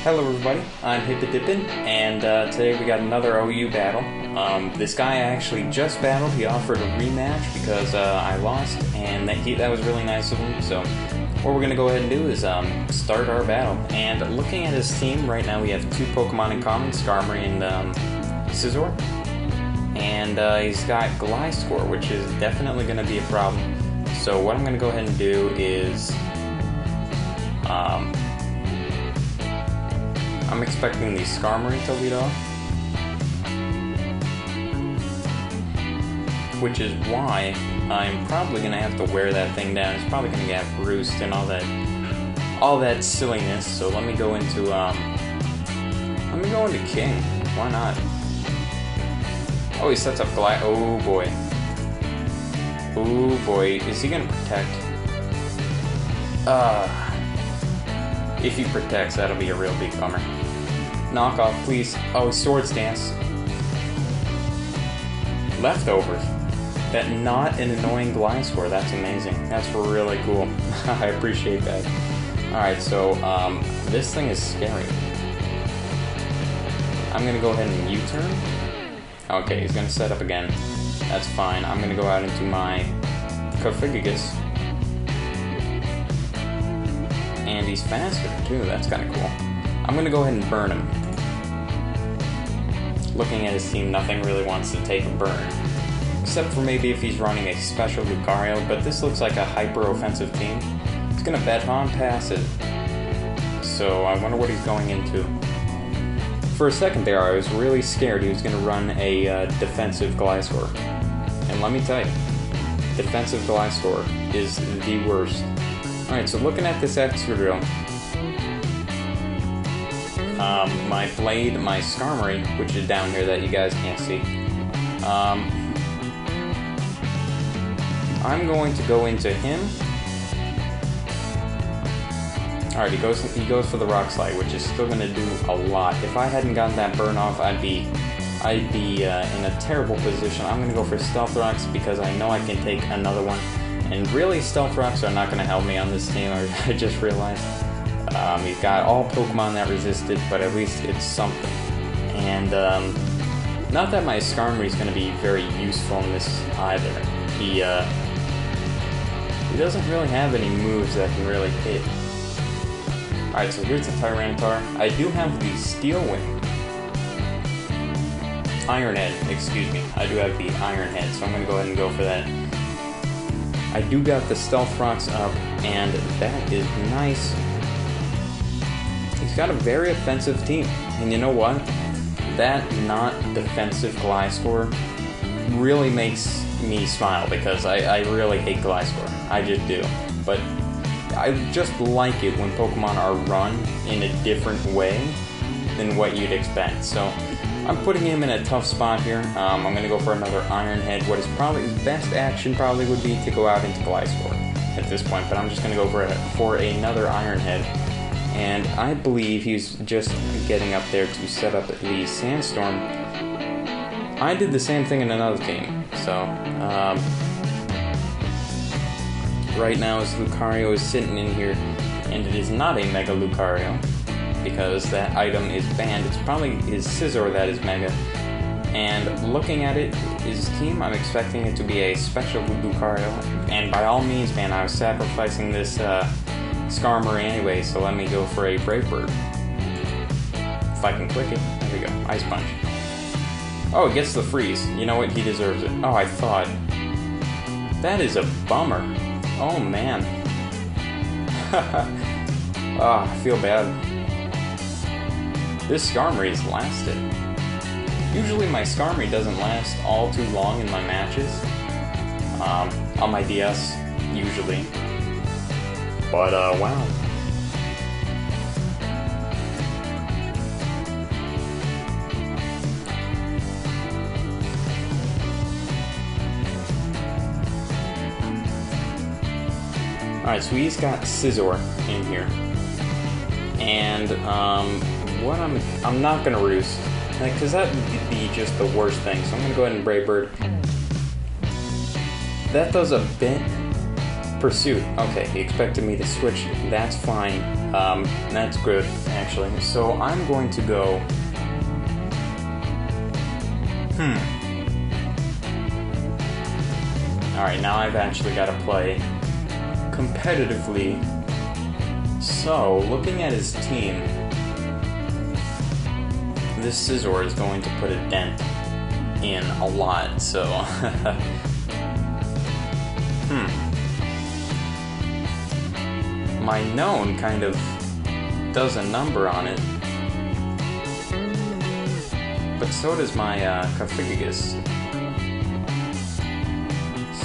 Hello everybody, I'm Hippadippin, and today we got another OU battle. This guy I actually just battled. He offered a rematch because I lost, and that was really nice of him. So what we're going to go ahead and do is start our battle. And looking at his team, right now we have two Pokemon in common, Skarmory and Scizor. And he's got Gliscor, which is definitely going to be a problem. So what I'm going to go ahead and do is... I'm expecting the Skarmory to lead off, which is why I'm probably going to have to wear that thing down. It's probably going to get bruised and all that silliness. So let me go into King. Why not? Oh, he sets up Glide. Oh boy. Oh boy, is he going to protect? If he protects, that'll be a real big bummer. Knock off, please. Oh, Swords Dance. Leftovers. That not an annoying Gliscor. That's amazing. That's really cool. I appreciate that. Alright, so, this thing is scary. I'm gonna go ahead and U-turn. Okay, he's gonna set up again. That's fine. I'm gonna go out into my Cofagrigus. And he's faster, too. That's kind of cool. I'm going to go ahead and burn him. Looking at his team, nothing really wants to take a burn. Except for maybe if he's running a special Lucario, but this looks like a hyper-offensive team. He's going to Beton pass it. So I wonder what he's going into. For a second there, I was really scared he was going to run a defensive Gliscor. And let me tell you, defensive Gliscor is the worst. Alright, so looking at this Excadrill, my Blade, my Skarmory, which is down here that you guys can't see, I'm going to go into him. Alright, he goes for the Rock Slide, which is still going to do a lot. If I hadn't gotten that burn off, I'd be in a terrible position. I'm going to go for Stealth Rocks because I know I can take another one. And really, Stealth Rocks are not going to help me on this team, I just realized. He's got all Pokemon that resisted, but at least it's something. And, not that my Skarmory is going to be very useful in this either. He doesn't really have any moves that can really hit. Alright, so here's the Tyranitar. I do have the Steel Wing. Iron Head, excuse me. I do have the Iron Head, so I'm going to go ahead and go for that. I do got the Stealth Rocks up, and that is nice. He's got a very offensive team, and you know what? That not defensive Gliscor really makes me smile, because I really hate Gliscor. I just do. But I just like it when Pokemon are run in a different way than what you'd expect. So I'm putting him in a tough spot here. I'm going to go for another Iron Head. What is probably his best action probably would be to go out into Gliscor at this point, but I'm just going to go for another Iron Head. And I believe he's just getting up there to set up the Sandstorm. I did the same thing in another team. So, right now his Lucario is sitting in here, and it is not a Mega Lucario, because that item is banned. It's probably his Scizor that is Mega. And looking at it, his team, I'm expecting it to be a special Lucario. And by all means, man, I was sacrificing this Skarmory anyway, so let me go for a Brave Bird. If I can click it, there we go, Ice Punch. Oh, it gets the freeze. You know what, he deserves it. Oh, I thought. That is a bummer. Oh, man. Oh, I feel bad. This Skarmory has lasted. Usually my Skarmory doesn't last all too long in my matches. On my DS, usually. But, wow. Alright, so he's got Scizor in here. And, what I'm not gonna Roost, because that would be just the worst thing. So I'm gonna go ahead and Brave Bird. That does a bit Pursuit. Okay, he expected me to switch. That's fine. That's good, actually. So I'm going to go... Alright, now I've actually got to play competitively. So, looking at his team, this Scizor is going to put a dent in a lot, so... My known kind of does a number on it, but so does my Coffigigus.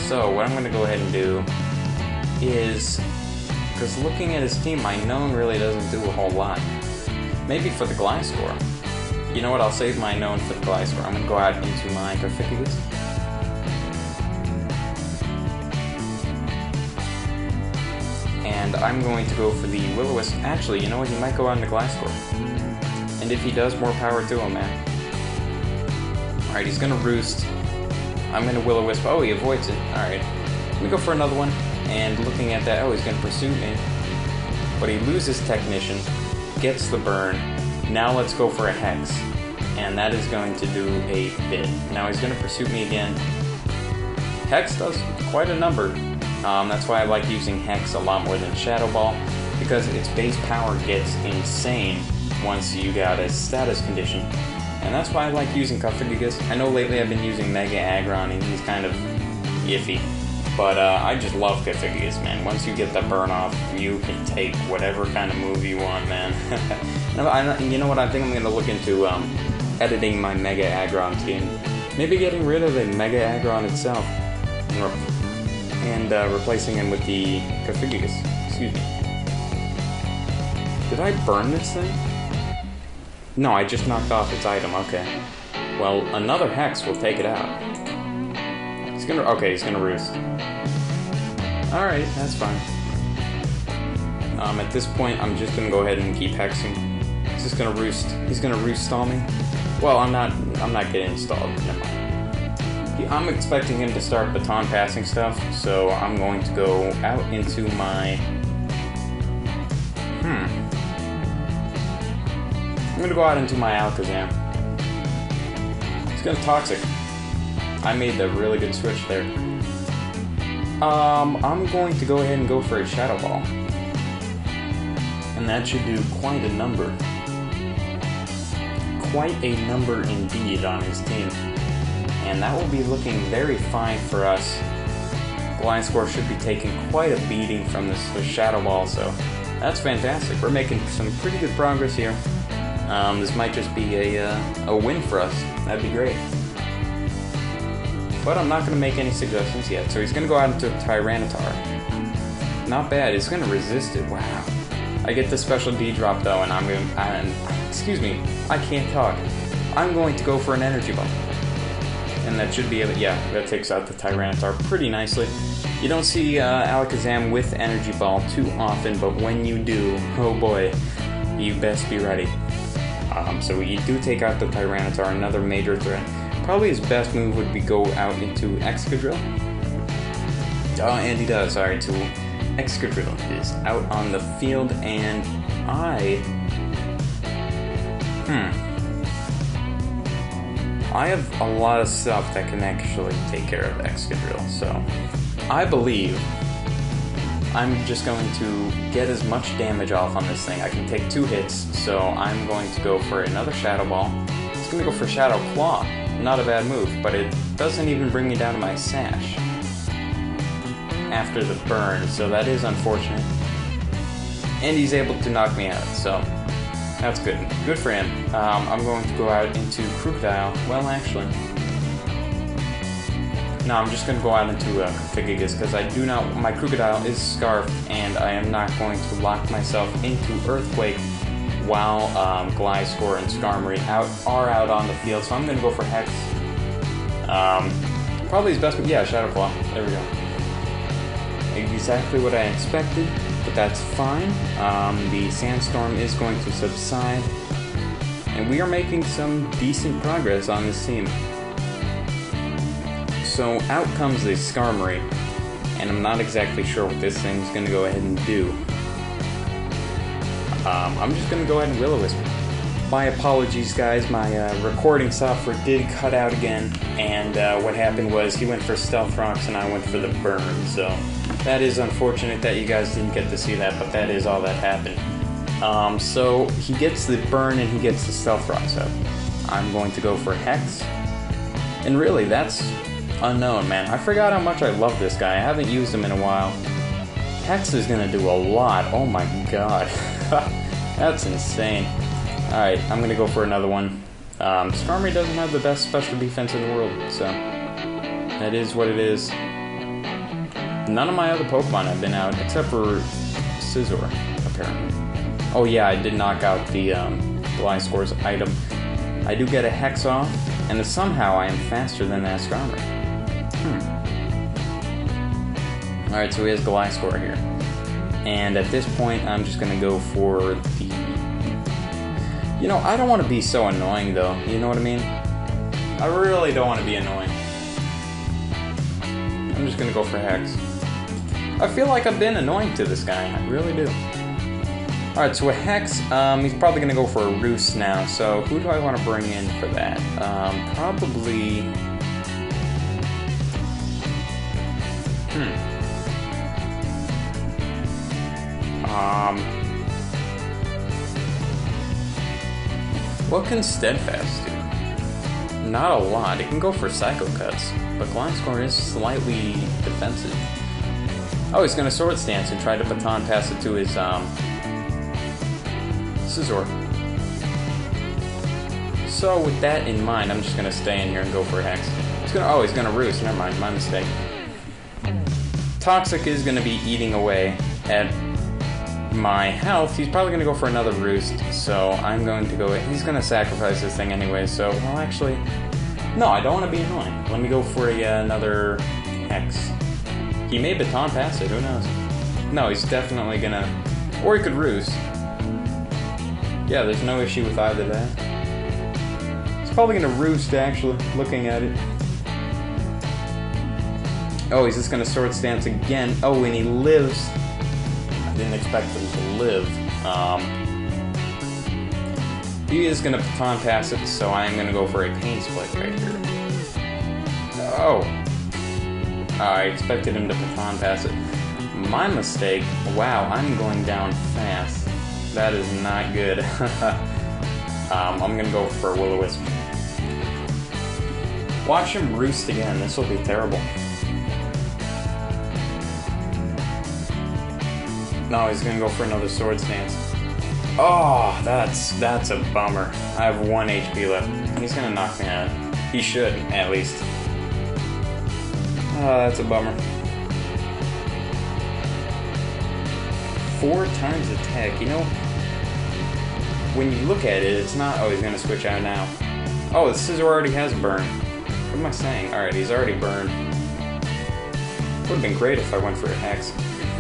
So what I'm going to go ahead and do is, because looking at his team, my known really doesn't do a whole lot. Maybe for the Gliscor. You know what, I'll save my known for the Gliscor. I'm going to go out into my Coffigigus. And I'm going to go for the Will-O-Wisp. Actually, you know what? He might go out in the Gliscor. And if he does, more power to him, man. Alright, he's gonna Roost. I'm gonna Will-O-Wisp. Oh, he avoids it. Alright. Let me go for another one. And looking at that, oh, he's gonna pursue me. But he loses Technician. Gets the burn. Now let's go for a Hex. And that is going to do a bit. Now he's gonna pursue me again. Hex does quite a number. That's why I like using Hex a lot more than Shadow Ball, because its base power gets insane once you got a status condition. And that's why I like using Coffigigus. I know lately I've been using Mega Aggron and he's kind of iffy, but I just love Coffigigus, man. Once you get the burn off, you can take whatever kind of move you want, man. You know what, I think I'm going to look into editing my Mega Aggron team. Maybe getting rid of the Mega Aggron itself. And replacing him with the Coffigigus. Excuse me. Did I burn this thing? No, I just knocked off its item, okay. Well, another Hex will take it out. He's gonna Roost. Alright, that's fine. At this point, I'm just gonna go ahead and keep hexing. He's just gonna Roost. He's gonna Roost stall me. Well, I'm not getting installed. Never mind. I'm expecting him to start baton passing stuff, so I'm going to go out into my... I'm going to go out into my Alakazam. He's going to Toxic. I made the really good switch there. I'm going to go ahead and go for a Shadow Ball. And that should do quite a number. Quite a number indeed on his team. And that will be looking very fine for us. Gliscor should be taking quite a beating from this Shadow Ball, so that's fantastic. We're making some pretty good progress here. This might just be a win for us. That'd be great. But I'm not going to make any suggestions yet. So he's going to go out into a Tyranitar. Not bad. He's going to resist it. Wow. I get the special D drop though, and I'm going to... excuse me. I can't talk. I'm going to go for an Energy Ball. And that should be able, yeah, that takes out the Tyranitar pretty nicely. You don't see Alakazam with Energy Ball too often, but when you do, oh boy, you best be ready. So you do take out the Tyranitar, another major threat. Probably his best move would be go out into Excadrill. And he does, alright, so Excadrill is out on the field, and I have a lot of stuff that can actually take care of Excadrill, so I believe I'm just going to get as much damage off on this thing. I can take 2 hits, so I'm going to go for another Shadow Ball. It's going to go for Shadow Claw. Not a bad move, but it doesn't even bring me down to my Sash after the burn, so that is unfortunate. And he's able to knock me out, so that's good. Good for him. I'm going to go out into Crocodile. Well, actually, no, I'm just going to go out into Coffigigus, because I do not... My Crocodile is Scarfed, and I am not going to lock myself into Earthquake while Gliscor and Skarmory are out on the field, so I'm going to go for Hex. Probably his best... Yeah, Shadow Claw. There we go. Exactly what I expected, but that's fine. The Sandstorm is going to subside, and we are making some decent progress on this team. So out comes the Skarmory, and I'm not exactly sure what this thing's going to go ahead and do. I'm just going to go ahead and Will-O-Wisp. My apologies, guys. My recording software did cut out again, and what happened was he went for Stealth Rocks and I went for the Burn, so that is unfortunate that you guys didn't get to see that, but that is all that happened. So he gets the Burn and he gets the Stealth Rocks up. I'm going to go for Hex, and really, that's unknown, man. I forgot how much I love this guy. I haven't used him in a while. Hex is going to do a lot. Oh my god. That's insane. Alright, I'm going to go for another one. Skarmory doesn't have the best special defense in the world, so that is what it is. None of my other Pokemon have been out, except for Scizor, apparently. Oh yeah, I did knock out the Gliscor's item. I do get a Hex off, and somehow I am faster than that Skarmory. Alright, so he has Gliscor here. And at this point, I'm just going to go for the... You know, I don't want to be so annoying, though. You know what I mean? I really don't want to be annoying. I'm just going to go for Hex. I feel like I've been annoying to this guy. I really do. Alright, so a Hex, he's probably going to go for a Roost now. So who do I want to bring in for that? Probably... What can Steadfast do? Not a lot. It can go for Psycho Cuts, but Gliscor is slightly defensive. Oh, he's going to Sword Stance and try to Baton Pass it to his, Scizor. So with that in mind, I'm just going to stay in here and go for a Hex. He's going to Roost. Never mind, my mistake. Toxic is going to be eating away at my health. He's probably going to go for another Roost, so I'm going to go... He's going to sacrifice this thing anyway, so... Well, actually... No, I don't want to be annoying. Let me go for another Hex. He may Baton Pass it, who knows? No, he's definitely going to... Or he could Roost. Yeah, there's no issue with either that. He's probably going to Roost, actually, looking at it. Oh, he's just going to Sword Stance again. Oh, and he lives... I didn't expect him to live. He is going to Baton Pass it, so I am going to go for a Pain Split right here. Oh. I expected him to Baton Pass it. My mistake. Wow, I'm going down fast. That is not good. I'm going to go for Will-O-Wisp. Watch him Roost again. This will be terrible. No, he's gonna go for another Sword Stance. Oh, that's a bummer. I have 1 HP left. He's gonna knock me out. He should, at least. Oh, that's a bummer. 4 times attack. You know, when you look at it, it's not... Oh, he's gonna switch out now. Oh, the Scizor already has Burn. What am I saying? Alright, he's already burned. Would have been great if I went for a Hex.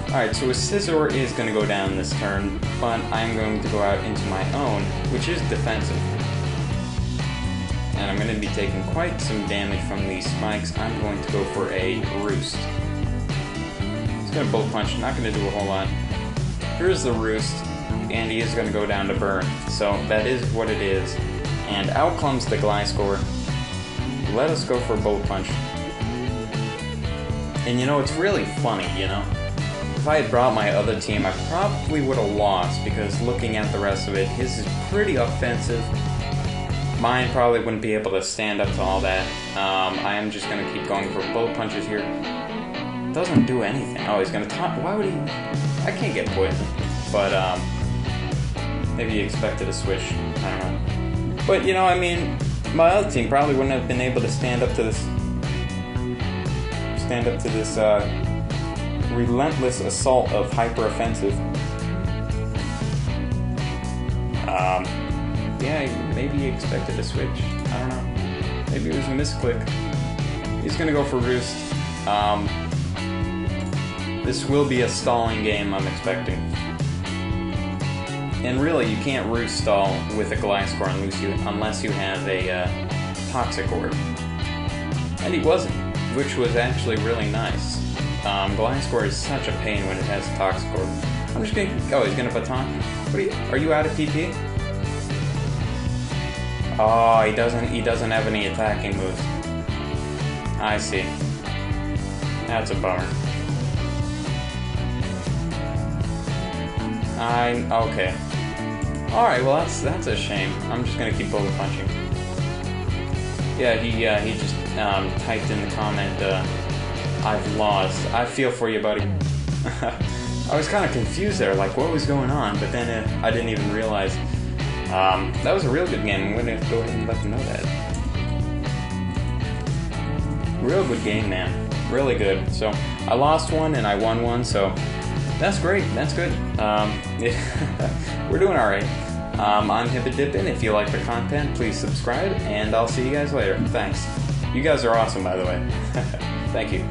Alright, so a Scizor is going to go down this turn, but I'm going to go out into my own, which is defensive. And I'm going to be taking quite some damage from these spikes. I'm going to go for a Roost. He's going to Bullet Punch, not going to do a whole lot. Here's the Roost, and he is going to go down to Burn. So that is what it is. And out comes the Gliscor. Let us go for a Bullet Punch. And you know, it's really funny, you know? If I had brought my other team, I probably would have lost, because looking at the rest of it, his is pretty offensive. Mine probably wouldn't be able to stand up to all that. I am just going to keep going for Bullet Punches here. Doesn't do anything. Oh, he's going to taunt. Why would he? I can't get poisoned. But, maybe he expected a switch. I don't know. But, you know, I mean, my other team probably wouldn't have been able to stand up to this... relentless assault of hyper-offensive. Yeah, maybe he expected a switch. I don't know. Maybe it was a misclick. He's gonna go for Roost. This will be a stalling game, I'm expecting. And really, you can't Roost stall with a Gliscor unless you have a Toxic Orb. And he wasn't, which was actually really nice. Gliscor is such a pain when it has Toxicor. I'm just gonna... Oh, he's gonna baton? Are you out of PP? Oh, he doesn't have any attacking moves. I see. That's a bummer. Okay. Alright, well that's a shame. I'm just gonna keep bullet punching. Yeah, he just typed in the comment, I've lost. I feel for you, buddy. I was kind of confused there, like what was going on, but then I didn't even realize. That was a real good game. I'm gonna go ahead and let them know that. Real good game, man. Really good. So I lost one and I won one, so that's great. That's good. We're doing alright. I'm Hippidippin. If you like the content, please subscribe, and I'll see you guys later. Thanks. You guys are awesome, by the way. Thank you.